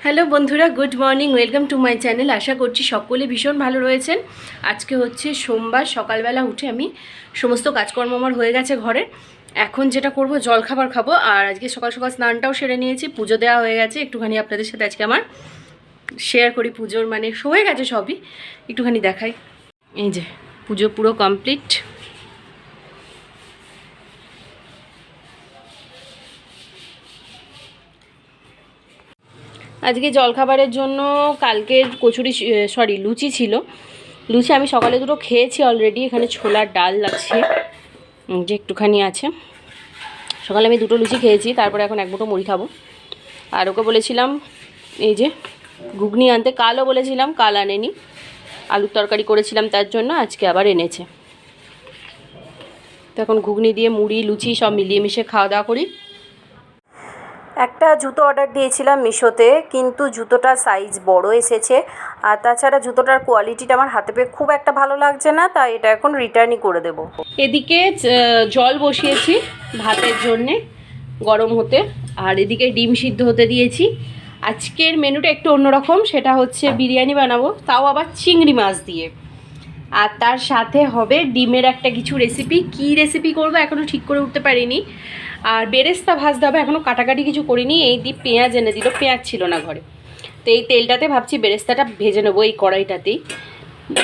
Hello বন্ধুরা, good morning, welcome to my channel. আশা করছি সকলে ভীষণ ভালো রয়েছেন। আজকে হচ্ছে সোমবার, সকালবেলা উঠে আমি সমস্ত কাজকর্ম আমার হয়ে গেছে ঘরে। এখন যেটা করব, জলখাবার খাবো। আর আজকে সকাল সকাল স্নানটাও সেরে নিয়েছি, পুজো দেওয়া হয়ে গেছে। একটুখানি আপনাদের সাথে আজকে আমার শেয়ার করি পুজোর, মানে হয়ে গেছে সবই, একটুখানি দেখাই। এই যে পুজো পুরো কমপ্লিট। আজকে জলখাবারের জন্য কালকের লুচি ছিল। লুচি আমি সকালে দুটো খেয়েছি অলরেডি। এখানে ছোলার ডাল আছে, যে একটুখানি আছে। সকালে আমি দুটো লুচি খেয়েছি, তারপরে এখন এক মুঠো মুড়ি খাবো। আর ওকে বলেছিলাম এই যে ঘুগনি আনতে, কালও বলেছিলাম, কাল আনেনি। আলুর তরকারি করেছিলাম তার জন্য, আজকে আবার এনেছে। তো এখন ঘুগনি দিয়ে মুড়ি লুচি সব মিলিয়ে মিশিয়ে খাওয়া দাওয়া করি। একটা জুতো অর্ডার দিয়েছিলাম মিশোতে, কিন্তু জুতোটার সাইজ বড় এসেছে। আর তাছাড়া জুতোটার কোয়ালিটিটা আমার হাতে পেয়ে খুব একটা ভালো লাগছে না, তাই এটা এখন রিটার্নই করে দেব। এদিকে জল বসিয়েছি ভাতের জন্যে গরম হতে, আর এদিকে ডিম সিদ্ধ হতে দিয়েছি। আজকের মেনুটা একটু অন্যরকম, সেটা হচ্ছে বিরিয়ানি বানাবো, তাও আবার চিংড়ি মাছ দিয়ে। আর তার সাথে হবে ডিমের একটা কিছু রেসিপি। কী রেসিপি করবো এখনও ঠিক করে উঠতে পারিনি। আর বেরেস্তা ভাজতে হবে, এখনও কাটাকাটি কিছু করিনি। এই দিয়ে পেঁয়াজ এনে দিল, পেঁয়াজ ছিল না ঘরে। তো এই তেলটাতে ভাবছি বেরেস্তাটা ভেজে নেবো, এই কড়াইটাতেই।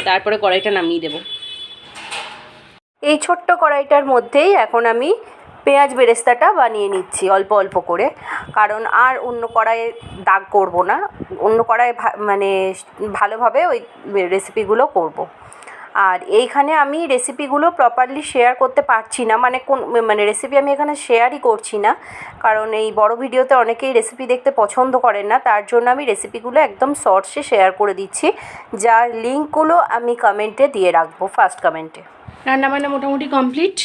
তারপরে কড়াইটা নামিয়ে দেবো। এই ছোট্ট কড়াইটার মধ্যেই এখন আমি পেঁয়াজ বেরেস্তাটা বানিয়ে নিচ্ছি অল্প অল্প করে, কারণ আর অন্য কড়াইয়ে দাগ করব না। অন্য কড়াইয়ে মানে ভালোভাবে ওই রেসিপিগুলো করব। আর এইখানে আমি রেসিপিগুলো প্রপারলি শেয়ার করতে পারছি না, মানে রেসিপি আমি এখানে শেয়ারই করছি না, কারণ এই বড় ভিডিওতে অনেকেই রেসিপি দেখতে পছন্দ করেন না। তার জন্য আমি রেসিপিগুলো একদম শর্টসে শেয়ার করে দিচ্ছি, যার লিঙ্কগুলো আমি কমেন্টে দিয়ে রাখবো, ফার্স্ট কমেন্টে। রান্নাবান্না মোটামুটি কমপ্লিট।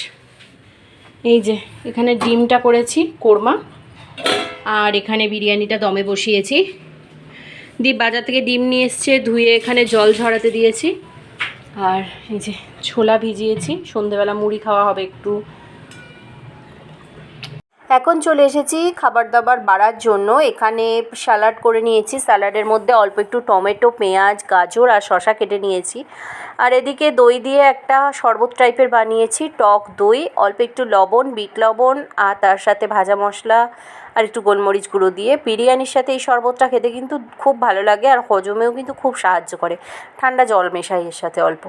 এই যে এখানে ডিমটা করেছি কোরমা, আর এখানে বিরিয়ানিটা দমে বসিয়েছি। বাজার থেকে ডিম নিয়ে এসছে, ধুয়ে এখানে জল ঝরাতে দিয়েছি। আর এই যে ছোলা ভিজিয়েছি, সন্ধেবেলা মুড়ি খাওয়া হবে একটু। এখন চলে এসেছি খাবার দাবার বাড়ার জন্য। এখানে স্যালাড করে নিয়েছি, স্যালাডের মধ্যে অল্প একটু টমেটো, পেঁয়াজ, গাজর আর শসা কেটে নিয়েছি। আর এদিকে দই দিয়ে একটা শরবত টাইপের বানিয়েছি, টক দই, অল্প একটু লবণ, বিট লবণ, আর তার সাথে ভাজা মশলা আর একটু গোলমরিচ গুঁড়ো দিয়ে। বিরিয়ানির সাথে এই শরবতটা খেতে কিন্তু খুব ভালো লাগে, আর হজমেও কিন্তু খুব সাহায্য করে। ঠান্ডা জল মেশাই এর সাথে অল্প।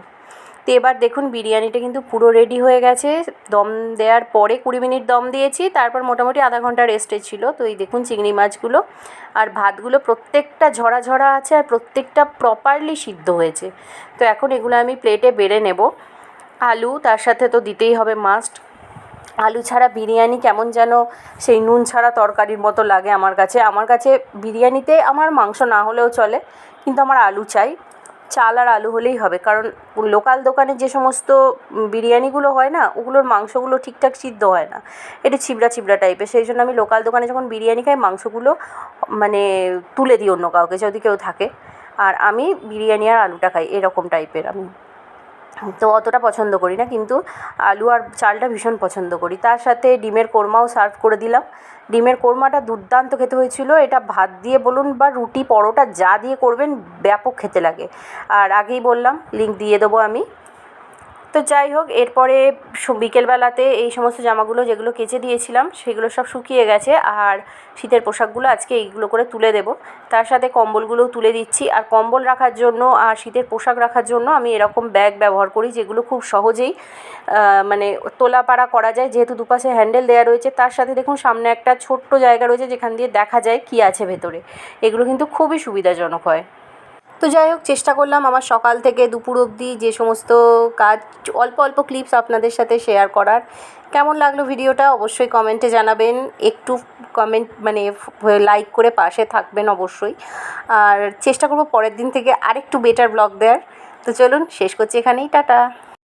তো এবার দেখুন বিরিয়ানিটা কিন্তু পুরো রেডি হয়ে গেছে। দম দেওয়ার পরে 20 মিনিট দম দিয়েছি, তারপর মোটামুটি আধা ঘন্টা রেস্টে ছিল। তো এই দেখুন চিংড়ি মাছগুলো আর ভাতগুলো প্রত্যেকটা ঝরা ঝরা আছে, আর প্রত্যেকটা প্রপারলি সিদ্ধ হয়েছে। তো এখন এগুলো আমি প্লেটে বেড়ে নেব। আলু তার সাথে তো দিতেই হবে, মাস্ট। আলু ছাড়া বিরিয়ানি কেমন যেন সেই নুন ছাড়া তরকারির মতো লাগে আমার কাছে। বিরিয়ানিতে আমার মাংস না হলেও চলে, কিন্তু আমার আলু চাই। চাল আর আলু হলেই হবে, কারণ লোকাল দোকানে যে সমস্ত বিরিয়ানিগুলো হয় না, ওগুলোর মাংসগুলো ঠিকঠাক সিদ্ধ হয় না, এটা ছিবড়া ছিবড়া টাইপের। সেই জন্য আমি লোকাল দোকানে যখন বিরিয়ানি খাই, মাংসগুলো মানে তুলে দিই অন্য কাউকে যদি কেউ থাকে। আর আমি বিরিয়ানি আর আলুটা খাই এরকম টাইপের। আমি তো অতটা পছন্দ করি না, কিন্তু আলু আর চালটা ভীষণ পছন্দ করি। তার সাথে ডিমের কোরমাও সার্ভ করে দিলাম। ডিমের কোরমাটা দুর্দান্ত খেতে হয়েছিল। এটা ভাত দিয়ে বলুন বা রুটি পরোটা যা দিয়ে করবেন, ব্যাপক খেতে লাগে। আর আগেই বললাম, লিঙ্ক দিয়ে দেবো আমি। তো যাই হোক, এরপরে বিকেলবেলাতে এই সমস্ত জামাগুলো যেগুলো কেচে দিয়েছিলাম, সেগুলো সব শুকিয়ে গেছে। আর শীতের পোশাকগুলো আজকে এইগুলো করে তুলে দেব। তার সাথে কম্বলগুলোও তুলে দিচ্ছি। আর কম্বল রাখার জন্য আর শীতের পোশাক রাখার জন্য আমি এরকম ব্যাগ ব্যবহার করি, যেগুলো খুব সহজেই মানে তোলাপাড়া করা যায়, যেহেতু দুপাশে হ্যান্ডেল দেওয়া রয়েছে। তার সাথে দেখুন সামনে একটা ছোট্ট জায়গা রয়েছে, যেখান দিয়ে দেখা যায় কী আছে ভেতরে। এগুলো কিন্তু খুবই সুবিধাজনক হয়। তো যাই হোক, চেষ্টা করলাম আমার সকাল থেকে দুপুর অবধি যে সমস্ত কাজ, অল্প অল্প ক্লিপস আপনাদের সাথে শেয়ার করার। কেমন লাগলো ভিডিওটা অবশ্যই কমেন্টে জানাবেন। একটু কমেন্ট মানে লাইক করে পাশে থাকবেন অবশ্যই। আর চেষ্টা করব পরের দিন থেকে আরেকটু বেটার ব্লগ দেওয়ার। তো চলুন শেষ করছি এখানেই, টাটা।